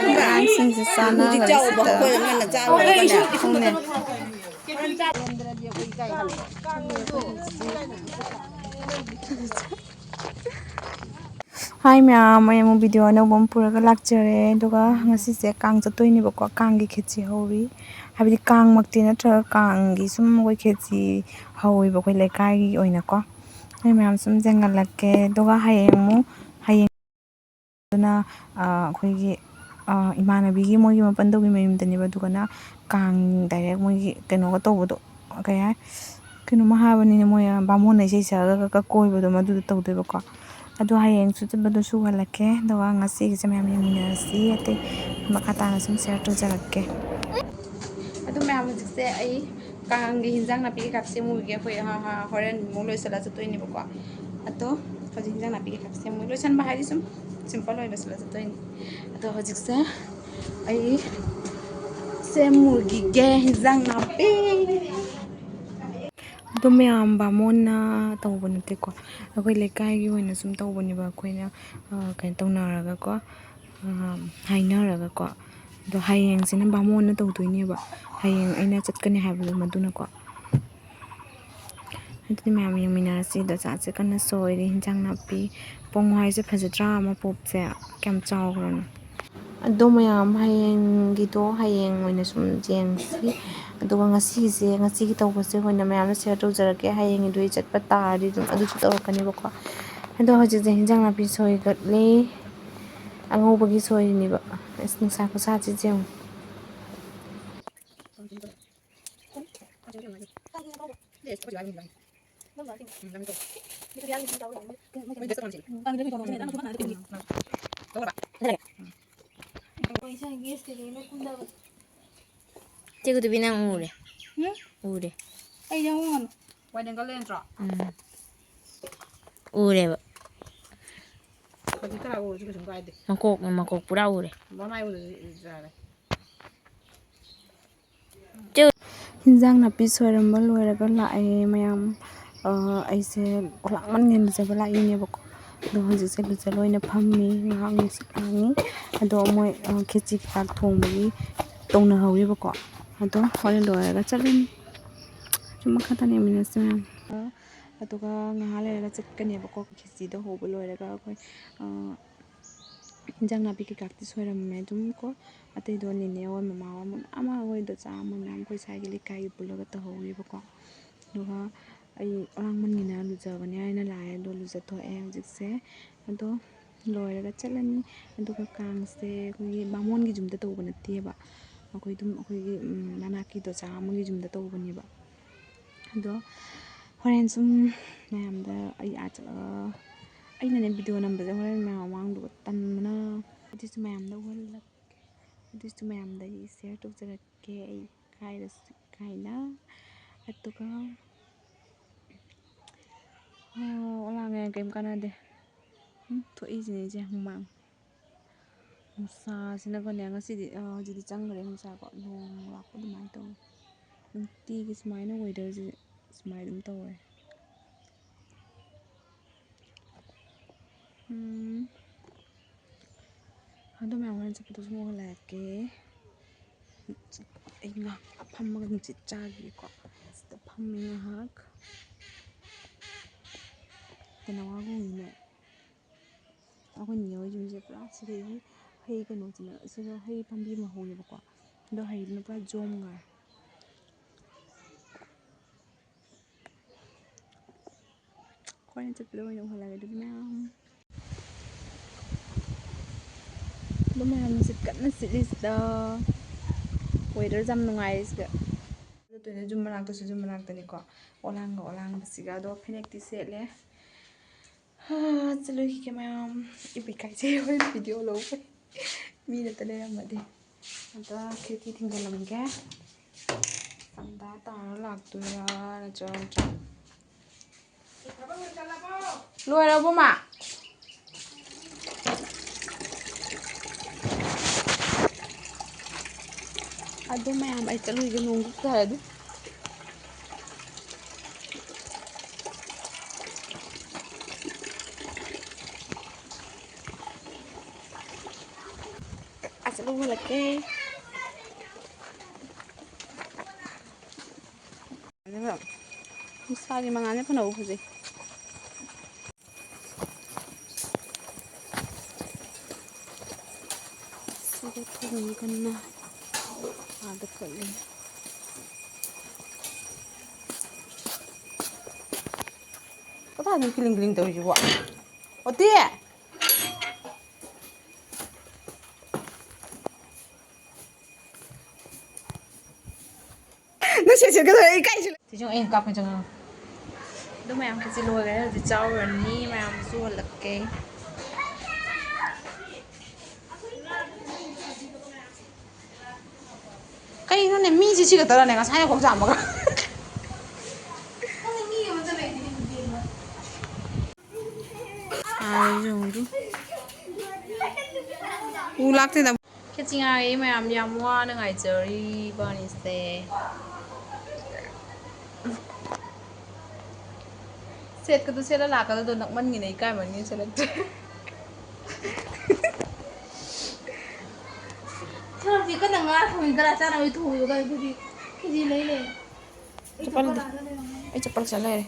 ꯑꯉꯥꯡꯁꯤꯡꯁꯦ ꯆꯥꯟꯅꯔꯒ ꯁꯤꯗ ꯍꯥꯏ ꯃꯌꯥꯝ ꯑꯩ ꯑꯃꯨꯛ ꯚꯤꯗꯤꯑꯣ ꯑꯅꯧꯕ ꯑꯃ ꯄꯨꯔꯒ ꯂꯥꯛꯆꯔꯦ ꯑꯗꯨꯒ ꯉꯁꯤꯁꯦ ꯀꯥꯡ ꯆꯠꯇꯣꯏꯅꯦꯕꯀꯣ ꯀꯥꯡꯒꯤ ꯈꯦꯆꯤ ꯍꯧꯔꯤ ꯍꯥꯏꯕꯗꯤ ꯀꯥꯡꯃꯛꯇꯤ ꯅꯠꯇ꯭ꯔꯒ ꯀꯥꯡꯒꯤ ꯁꯨꯝ ꯑꯩꯈꯣꯏ ꯈꯦꯆꯤ ꯍꯧꯋꯦꯕ ꯑꯩꯈꯣꯏ ꯂꯩꯀꯥꯏꯒꯤ ꯑꯣꯏꯅꯀꯣ ꯑꯩ ꯃꯌꯥꯝ ꯁꯨꯝ ꯌꯦꯡꯍꯜꯂꯛꯀꯦ ꯑꯗꯨꯒ ꯍꯌꯦꯡ ꯑꯗꯨꯅ ꯑꯩꯈꯣꯏꯒꯤ ꯏꯃꯥꯟꯅꯕꯤꯒꯤ ꯃꯣꯏꯒꯤ ꯃꯄꯟꯗꯧꯒꯤ ꯃꯌꯨꯝꯗꯅꯦꯕ ꯑꯗꯨꯒꯅ ꯀꯥꯡ ꯗꯥꯏꯔꯦꯛ ꯃꯣꯏꯒꯤ ꯀꯩꯅꯣꯒ ꯇꯧꯕꯗꯣ ꯀꯩ ꯍꯥꯏ ꯀꯩꯅꯣꯝꯃ ꯍꯥꯏꯕꯅꯤꯅ ꯃꯣꯏ ꯕꯥꯃꯣꯟꯅ ꯏꯁꯩ ꯁꯛꯑꯒ ꯀꯣꯏꯕꯗꯣ ꯃꯗꯨꯗꯣ ꯇꯧꯗꯣꯏꯕꯀꯣ ꯑꯗꯣ ꯍꯌꯦꯡꯁꯨ ꯆꯠꯄꯗꯣ ꯁꯨꯍꯜꯂꯛꯀꯦ ꯑꯗꯨꯒ ꯉꯁꯤꯒꯤꯁꯦ ꯃꯌꯥꯝ ꯌꯦꯡꯃꯤꯟꯅꯔꯁꯤ ꯑꯇꯩ ꯃꯈꯥ ꯇꯥꯅ ꯁꯨꯝ ꯁꯤꯌꯔ ꯇꯧꯖꯔꯛꯀꯦ ꯑꯗꯨ ꯃꯌꯥꯝ ꯍꯧꯖꯤꯛꯁꯦ ꯑꯩ ꯀꯥꯡꯒꯤ ꯍꯤꯟꯖꯥꯡ ꯅꯥꯄꯤ ꯀꯩꯀꯥ ꯁꯦꯝꯃꯨꯒꯦ ꯑꯩꯈꯣꯏ ꯍꯣꯔꯦꯟ ꯑꯃꯨꯛ ꯂꯣꯏꯁꯤꯜꯂ ꯆꯠꯇꯣꯏꯅꯦꯕꯀꯣ ꯑꯗꯣ ꯍꯧꯖꯤꯛ ꯍꯤꯟꯖꯥꯡ ꯅꯥꯄꯤ ꯀꯩꯀꯥ ꯁꯦꯝꯃꯨ ꯂꯣꯏꯁꯟꯕ ꯍꯥꯏꯗꯤ ꯁꯨꯝ ꯁꯤꯝꯄꯜ ꯑꯣꯏꯅ ꯂꯣꯏꯁꯤꯜꯂ ꯆꯠꯇꯣꯏꯅꯤ ꯑꯗꯣ ꯍꯧꯖꯤꯛꯁꯦ ꯑꯩ ꯁꯦꯝꯃꯨꯈꯤꯒꯦ ꯍꯤꯟꯖꯥꯡ ꯅꯥꯄꯤ ꯑꯗꯣ ꯃꯌꯥꯝ ꯕꯥꯃꯣꯟꯅ ꯇꯧꯕ ꯅꯠꯇꯦꯀꯣ ꯑꯩꯈꯣꯏ ꯂꯩꯀꯥꯏꯒꯤ ꯑꯣꯏꯅ ꯁꯨꯝ ꯇꯧꯕꯅꯦꯕ ꯑꯩꯈꯣꯏꯅ ꯀꯩꯅꯣ ꯇꯧꯅꯔꯒꯀꯣ ꯍꯥꯏꯅꯔꯒꯀꯣ ꯑꯗꯣ ꯍꯌꯦꯡꯁꯤꯅ ꯕꯥꯃꯣꯟꯅ ꯇꯧꯗꯣꯏꯅꯦꯕ ꯍꯌꯦꯡ ꯑꯩꯅ ꯆꯠꯀꯅꯤ ꯍꯥꯏꯕꯗꯣ ꯃꯗꯨꯅꯀꯣ ꯑꯗꯨꯗꯤ ꯃꯌꯥꯝ ꯌꯦꯡꯃꯤꯟꯅꯔꯁꯤ ꯗꯆꯥꯁꯦ ꯀꯟꯅ ꯁꯣꯏꯔꯤ ꯍꯤꯟꯖꯥꯡ ꯅꯥꯄꯤ ꯄꯣꯡꯍꯋꯥꯏꯁꯦ ꯐꯖꯗ꯭ꯔꯥ ꯃꯄꯣꯞꯁꯦ ꯀꯌꯥꯝ ꯆꯥꯎꯈ꯭ꯔꯅꯣ ꯑꯗꯣ ꯃꯌꯥꯝ ꯍꯌꯦꯡꯒꯤꯗꯣ ꯍꯌꯦꯡ ꯑꯣꯏꯅ ꯁꯨꯝ ꯌꯦꯡꯁꯤ ꯑꯗꯨꯒ ꯉꯁꯤꯒꯤ ꯇꯧꯕꯁꯦ ꯑꯣꯏꯅ ꯃꯌꯥꯝꯅ ꯁꯤꯌꯔ ꯇꯧꯖꯔꯛꯀꯦ ꯍꯌꯦꯡꯒꯤꯗꯨ ꯑꯩ ꯆꯠꯄ ꯇꯥꯔꯗꯤ ꯑꯗꯨꯝ ꯑꯗꯨꯁꯨ ꯇꯧꯔꯛꯀꯅꯦꯕꯀꯣ ꯑꯗꯣ ꯍꯧꯖꯤꯛꯁꯦ ꯍꯤꯟꯖꯥꯡ ꯅꯥꯄꯤ ꯁꯣꯏꯒꯠꯂꯤ ꯑꯉꯧꯕꯒꯤ ꯁꯣꯏꯔꯤꯅꯦꯕ ꯑꯁ ꯅꯨꯡꯁꯥ ꯈꯨꯁꯥꯁꯤꯁꯦ ꯌꯦꯡꯉꯨ ꯆꯦꯒꯗꯨꯕꯤ ꯅꯪ ꯎꯔꯦ ꯎꯔꯦ ꯑꯩ ꯌꯥꯎꯉꯅꯨ ꯋꯥꯏꯗꯪꯒꯜ ꯂꯩ ꯎꯔꯦꯕ ꯍꯧꯖꯤꯛ ꯈꯔ ꯎꯔꯁꯨ ꯀꯩꯁꯨꯝ ꯀꯥꯏꯗꯦ ꯃꯀꯣꯛ ꯄꯨꯔꯥ ꯎꯔꯦ ꯃꯃꯥꯏ ꯎꯔꯁꯨ ꯌꯥꯔꯦ ꯍꯤꯟꯖꯥꯡ ꯅꯥꯄꯤ ꯁꯣꯏꯔꯝꯕ ꯂꯣꯏꯔꯒ ꯂꯥꯛꯑꯦ ꯃꯌꯥꯝ ꯑꯩꯁꯦ ꯂꯥꯡꯃꯟꯒꯦ ꯂꯨꯖꯕ ꯂꯥꯛꯏꯅꯦꯕꯀꯣ ꯑꯗꯣ ꯍꯧꯖꯤꯛꯁꯦ ꯂꯨꯖ ꯂꯣꯏꯅ ꯐꯝꯃꯤ ꯉꯥꯏꯍꯥꯛ ꯅꯨꯡꯁꯤꯠ ꯂꯥꯡꯉꯤ ꯑꯗꯣ ꯃꯣꯏ ꯈꯦꯆꯤ ꯀꯩꯀꯥ ꯊꯣꯡꯕꯒꯤ ꯇꯧꯅꯍꯧꯔꯤꯕꯀꯣ ꯑꯗꯣ ꯍꯣꯔꯦꯟ ꯂꯣꯏꯔꯒ ꯆꯠꯂꯅꯤ ꯁꯨꯝ ꯃꯈꯥ ꯇꯥꯅ ꯌꯦꯡꯃꯤꯟꯅꯁꯤ ꯃꯌꯥꯝ ꯑꯗꯨꯒ ꯉꯥꯏꯍꯥꯛ ꯂꯩꯔꯒ ꯆꯠꯀꯅꯦꯕꯀꯣ ꯈꯦꯆꯤꯗꯣ ꯍꯧꯕ ꯂꯣꯏꯔꯒ ꯑꯩꯈꯣꯏ ꯍꯤꯟꯖꯥꯡ ꯅꯥꯄꯤ ꯀꯩꯀꯥꯛꯇꯤ ꯁꯣꯏꯔꯝꯃꯦ ꯑꯗꯨꯝ ꯀꯣ ꯑꯇꯩꯗꯣ ꯅꯦꯅꯦ ꯍꯣꯏ ꯃꯃꯥ ꯍꯣꯏ ꯑꯃ ꯍꯣꯏꯗꯣ ꯆꯥꯝꯃ ꯃꯌꯥꯝ ꯑꯩꯈꯣꯏ ꯁ꯭ꯋꯥꯏꯒꯤ ꯂꯩꯀꯥꯏꯒꯤ ꯄꯨꯜꯂꯒ ꯇꯧꯍꯧꯔꯤꯕꯀꯣ ꯑꯗꯨꯒ ꯑꯩ ꯑꯉꯥꯡꯃꯟꯒꯤꯅ ꯂꯨꯖꯕꯅꯦ ꯍꯥꯏꯅ ꯂꯥꯛꯑꯦ ꯑꯗꯣ ꯂꯨꯖꯊꯣꯛꯑꯦ ꯍꯧꯖꯤꯛꯁꯦ ꯑꯗꯣ ꯂꯣꯏꯔꯒ ꯆꯠꯂꯅꯤ ꯑꯗꯨꯒ ꯀꯥꯡꯁꯦ ꯑꯩꯈꯣꯏꯒꯤ ꯕꯥꯃꯣꯟꯒꯤ ꯌꯨꯝꯗ ꯇꯧꯕ ꯅꯠꯇꯦꯕ ꯑꯩꯈꯣꯏꯒꯤ ꯃꯅꯥꯛꯀꯤ ꯗꯣꯆꯥ ꯑꯃꯒꯤ ꯌꯨꯝꯗ ꯇꯧꯕꯅꯦꯕ ꯑꯗꯣ ꯍꯣꯔꯦꯟ ꯁꯨꯝ ꯃꯌꯥꯝꯗ ꯑꯩ ꯆꯠꯂꯒ ꯑꯩꯅꯅꯦ ꯚꯤꯗꯤꯑꯣ ꯅꯝꯕꯁꯦ ꯍꯣꯔꯦꯟ ꯃꯌꯥꯝ ꯃꯃꯥꯡꯗꯨꯒ ꯇꯟꯕꯅ ꯑꯗꯨꯁꯨ ꯃꯌꯥꯝꯗ ꯎꯍꯜꯂꯛꯀꯦ ꯑꯗꯨꯁꯨ ꯃꯌꯥꯝꯗ ꯑꯩ ꯁꯤꯌꯔ ꯇꯧꯖꯔꯛꯀꯦ ꯑꯩ ꯏꯀꯥꯏꯔꯁꯨ ꯏꯀꯥꯏꯅ ꯑꯗꯨꯒ ꯑꯣꯂꯥꯡꯉꯦ ꯀꯩꯝ ꯀꯥꯟꯅꯗꯦ ꯊꯣꯛꯏꯁꯤꯅꯦ ꯏꯆꯦ ꯍꯨꯃꯥꯡ ꯅꯨꯡꯁꯥꯁꯤꯅꯀꯣꯅꯦ ꯉꯁꯤꯗꯤ ꯍꯧꯖꯤꯛꯇꯤ ꯆꯪꯈ꯭ꯔꯦ ꯅꯨꯡꯁꯥꯀꯣ ꯅꯣꯡ ꯂꯥꯛꯄ ꯑꯗꯨꯃꯥꯏꯅ ꯇꯧꯋꯦ ꯅꯨꯡꯇꯤꯒꯤ ꯁꯨꯃꯥꯏꯅ ꯋꯦꯗꯔꯁꯦ ꯁꯨꯃꯥꯏꯅ ꯑꯗꯨꯝ ꯇꯧꯋꯦ ꯑꯗꯨ ꯃꯌꯥꯝ ꯍꯣꯔꯦꯟ ꯆꯠꯄꯗꯁꯨ ꯎꯍꯜꯂꯛꯀꯦ ꯑꯩ ꯉꯥꯏꯍꯥꯛ ꯐꯝꯃꯒ ꯅꯨꯡꯁꯤꯠ ꯆꯥꯈꯤꯒꯦꯀꯣ ꯁꯤꯗ ꯐꯝꯃꯤ ꯉꯥꯏꯍꯥꯛ ꯇꯦꯅꯋꯥꯒꯨꯝꯕꯅꯦ ꯑꯩꯈꯣꯏ ꯅꯦ ꯍꯣꯏ ꯌꯨꯝꯁꯦ ꯄꯨꯔꯥ ꯁꯤꯗꯒꯤ ꯍꯩ ꯀꯩꯅꯣꯁꯤꯅ ꯁꯤꯗ ꯍꯩ ꯄꯥꯝꯕꯤ ꯑꯃ ꯍꯧꯋꯦꯕꯀꯣ ꯑꯗꯣ ꯍꯩꯗꯨꯅ ꯄꯨꯔꯥ ꯖꯣꯝ ꯉꯥꯏ ꯍꯣꯔꯦꯟ ꯆꯠꯄꯗ ꯑꯣꯏꯅ ꯎꯍꯜꯂꯒꯦ ꯑꯗꯨꯗꯤ ꯃꯌꯥꯝ ꯅꯨꯡꯁꯤꯠ ꯀꯟꯅ ꯁꯤꯠꯂꯤꯁꯤꯗ ꯋꯦꯗꯔꯁꯦ ꯌꯥꯝ ꯅꯨꯡꯉꯥꯏꯔꯦ ꯁꯤꯗ ꯑꯗꯨꯅ ꯌꯨꯝ ꯃꯅꯥꯛꯇꯁꯨ ꯌꯨꯝ ꯃꯅꯥꯛꯇꯅꯤꯀꯣ ꯑꯣꯂꯥꯡꯕꯁꯤꯒ ꯑꯗꯣ ꯐꯅꯦꯛꯇꯤ ꯁꯦꯠꯂꯦ ꯆꯠꯂꯨꯈꯤꯒꯦ ꯃꯌꯥꯝ ꯏꯀꯥꯏꯖꯩ ꯍꯣꯔꯦꯟ ꯚꯤꯗꯤꯑꯣ ꯂꯧꯕꯩ ꯃꯤ ꯅꯠꯇ ꯂꯩꯔꯝꯃꯗꯤ ꯑꯗ ꯈꯦꯆꯤ ꯊꯤꯡꯖꯤꯜꯂꯝꯒꯦ ꯁꯟꯗꯥ ꯇꯥꯔ ꯂꯥꯛꯇꯣꯏꯔꯥ ꯅꯠꯇ꯭ꯔꯒ ꯂꯣꯏꯔꯕꯣ ꯃꯥ ꯑꯗꯨ ꯃꯌꯥꯝ ꯑꯩ ꯆꯠꯂꯨꯏꯒꯦ ꯅꯣꯡꯁꯨ ꯇꯥꯔꯗꯤ Chalo lagi. Misalnya mangannya pun aku sih. Sudah turun kena ada kali. Kau tahu yang keling-keling tahu juga. Oti ya? Nasi sih kita ikai sih. Thì chúng em cặp cái chẳng Đó mày ăn cái gì lùi cái gì cháu rồi ní mày ăn xua lật kê. cái nó này mi chỉ cái tờ này nó sai không giảm mà Dùng chứ. U lắc thế nào? Cái gì ai mày ăn yam hoa nó ngày chơi bao nhiêu xe. Set cái tu set là cái tu nặng mình này cái mà như sẽ lật. Thôi vì cái đằng á thôi cái là cha nào thù rồi cái gì lấy này Cepat selesai.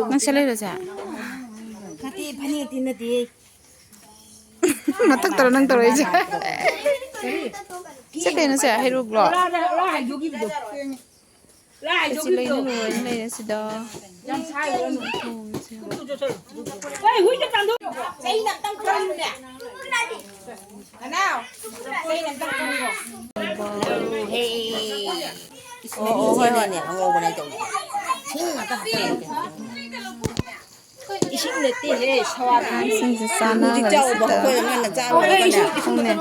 Nang selesai dah sah. nanti panik nanti Natak terus nang terus aja. Sekali nasi akhir blog. lại vô cái lại Kecil ini loh, ini sudah. làm sai rồi đây húi cho tăng thôi xây nằm tăng cân nè nào xây nằm tăng cân rồi Oh, hoi hoi. 이십 몇 대에 샤워 Sing sana nggak bisa. Không nè.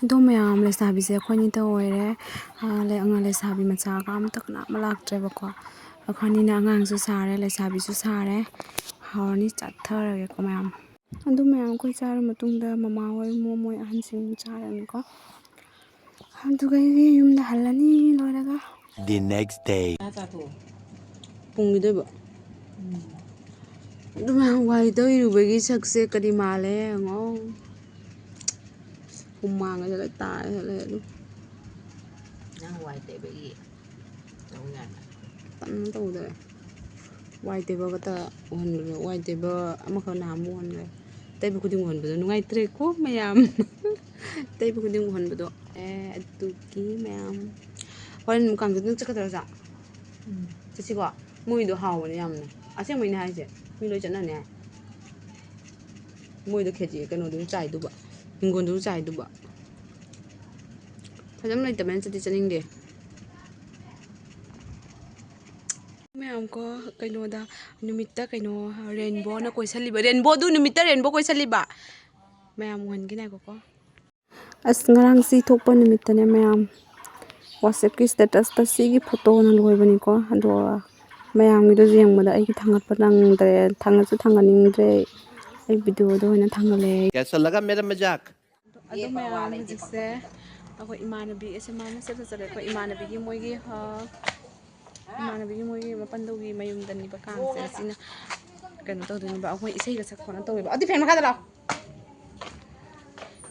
Itu meyam le sabi se ko ni to ore le anga le sabi macha ka am tak na malak tre ba ko akhani na ngang su sare le sabi su sare hawni chathara ge ko meyam andu meyam ko char matung da mama hoi mo moi ahan sing charan ko andu ga yum da halani lora ga The next day. pung ni de ba du ma wai to yu be gi sak se ka di ma le ngo mang cái lại tài lại luôn tận tàu rồi quay tay vào cái tờ hoàn rồi quay tay vào mà không làm muôn rồi tay vào cái tiếng hoàn bây giờ nó ngay tre cốt mày am tay vào cái tiếng hoàn bây giờ tu ký mày am hoàn cảm giác chắc cái sao chắc chỉ có mùi đồ hào này am này xem mùi này chứ mùi đồ chân này mùi đồ khét gì cái nó đúng trái đúng vậy mình còn đúng trái đúng vậy phải lắm này tụi mình sẽ đi chân đi mấy ông có cái nô đó numita cái nô rainbow nó quay sali ba rainbow du numita rainbow quay sali ba mấy ông hoàn cái này có ngarang si thok pa numita ne mấy ông WhatsApp ki status ta si ki photo na loi bani ko ando mấy ông mi do jeng ma da ai ki thangat pa nang dre thangat su thanganing dre ai video do na thangale कैसा लगा मेरा मजाक? ado mấy ông hujikse ako imanabi ese mama se sa ko imanabi gi moigi ha imanabi gi moigi mapandogi mayum dani ba kang se sina kano to dani ba ako isei ga sak khona to ba adi fen ma kada la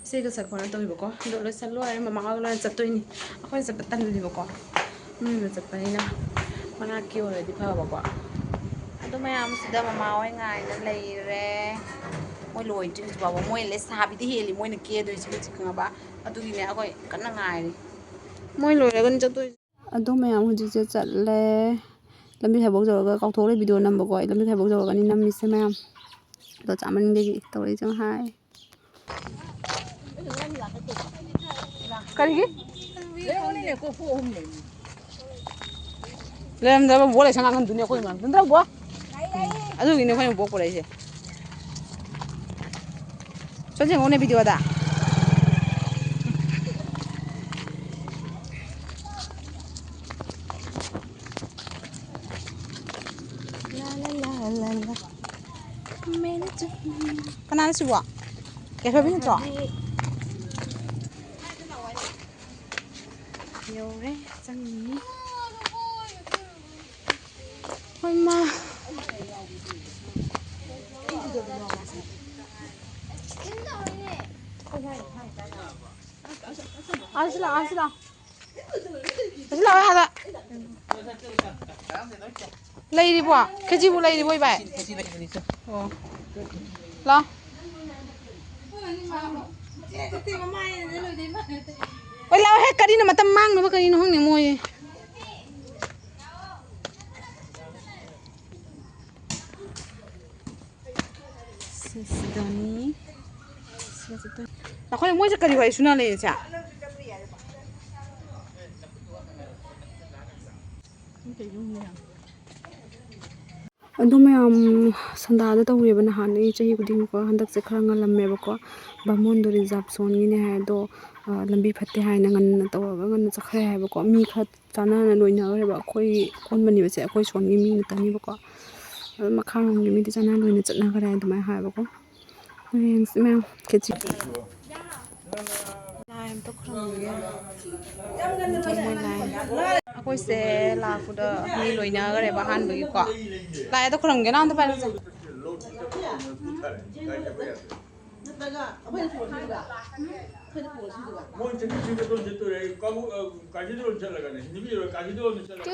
isei ga sak khona to ba ko do lo san lo ai mama ga lo chat to ni ako sa tan li ba ko lo chat pa ni na mana kyo le di pha ba ko ado mấy ông sida mama oi ngai na lei re moi loi ti ba moi le sabi ti heli moi na ke do chi chi ka ba adu gi ne akoi kan na ngai ri moi loi la gan cha to adu me am huji che chat le lambi thai bok jo ga kau thok le video nam ba ko lambi thai bok jo ga ni nam mi se me am do cha man de gi to ri chang hai kari gi lem da bo le sang ngan dunia ko man dun da bo adu gi ne ko bo ko le je 선생 오늘 비디오다. 라라라라라. Kenapa sih, Wak? Kayak begini, Cok? Yauba Fanghaudre. Ôi mà Asila hada lấy đi bỏ Khechi bu lấy đi bôi bài lo ôi lao hết cái đi mà tâm mang nữa cái đi nó không để môi Sidani 나거의 뭐 색깔이 와 있으나래 자. ꯑꯗꯨ ꯃꯌꯥꯝ ꯁꯟꯗꯥꯗ ꯇꯧꯔꯦꯕ ꯅꯍꯥꯟꯗꯒꯤ ꯆꯍꯤ ꯈꯨꯗꯤꯡꯀꯣ ꯍꯟꯗꯛꯁꯦ ꯈꯔ ꯉꯜꯂꯝꯃꯦꯕꯀꯣ ꯕꯥꯃꯣꯟꯗꯣ reserve ꯖꯣꯟꯒꯤꯅꯦ ꯍꯥꯏ ꯑꯗꯣ ꯂꯝꯕꯤ ꯐꯠꯇꯦ ꯍꯥꯏꯅ ꯉꯟꯅ ꯇꯧꯔꯒ ꯉꯟꯅ ꯆꯠꯈ꯭ꯔꯦ ꯍꯥꯏꯕꯀꯣ ꯃꯤ ꯈꯔ ꯆꯥꯟꯅꯅ ꯂꯣꯏꯅꯈ꯭ꯔꯦꯕ ꯑꯩꯈꯣꯏ ꯀꯣꯟꯕꯅꯤꯕꯁꯦ ꯑꯩꯈꯣꯏ ꯁꯣꯟꯒꯤ ꯃꯤ ꯉꯥꯛꯇꯅꯤꯕꯀꯣ ꯑꯗꯨ ꯃꯈꯥꯔꯣꯝꯒꯤ ꯃꯤꯗꯤ ꯆꯥꯟꯅꯅ ꯂꯣꯏꯅ ꯆꯠꯅꯈ꯭ꯔꯦ ꯑꯗꯨꯃꯥꯏꯅ ꯍꯥꯏꯕꯀꯣ ꯌꯦꯡꯁꯤ ꯃꯌꯥꯝ ꯈꯦꯆꯤ ꯂꯥꯏ ꯑꯝꯇ ꯈꯨꯔꯨꯝꯒꯦ ꯑꯩꯈꯣꯏꯁꯦ ꯂꯥꯛꯄꯗ ꯃꯤ ꯂꯣꯏꯅꯈ꯭ꯔꯦꯕ ꯑꯍꯥꯟꯕꯒꯤꯀꯣ ꯂꯥꯏꯗ ꯈꯨꯔꯨꯝꯒꯦ ꯅꯪ ꯑꯝꯇ ꯄꯥꯏꯔꯛꯁꯦ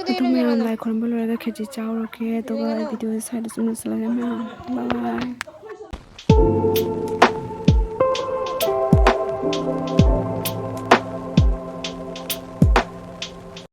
ꯑꯗꯨ ꯃꯌꯥꯝ ꯂꯥꯏ ꯈꯨꯔꯨꯝꯕ ꯂꯣꯏꯔꯒ ꯈꯦꯆꯤ ꯆꯥꯎꯔꯒꯦ ꯑꯗꯨꯒ ꯚꯤꯗꯤꯑꯣ ꯁ꯭ꯋꯥꯏꯗ ꯁꯨꯝ ꯂꯣꯏꯁꯤꯜꯂꯒꯦ ꯃꯌꯥꯝ ꯕꯥꯏ ꯕꯥꯏ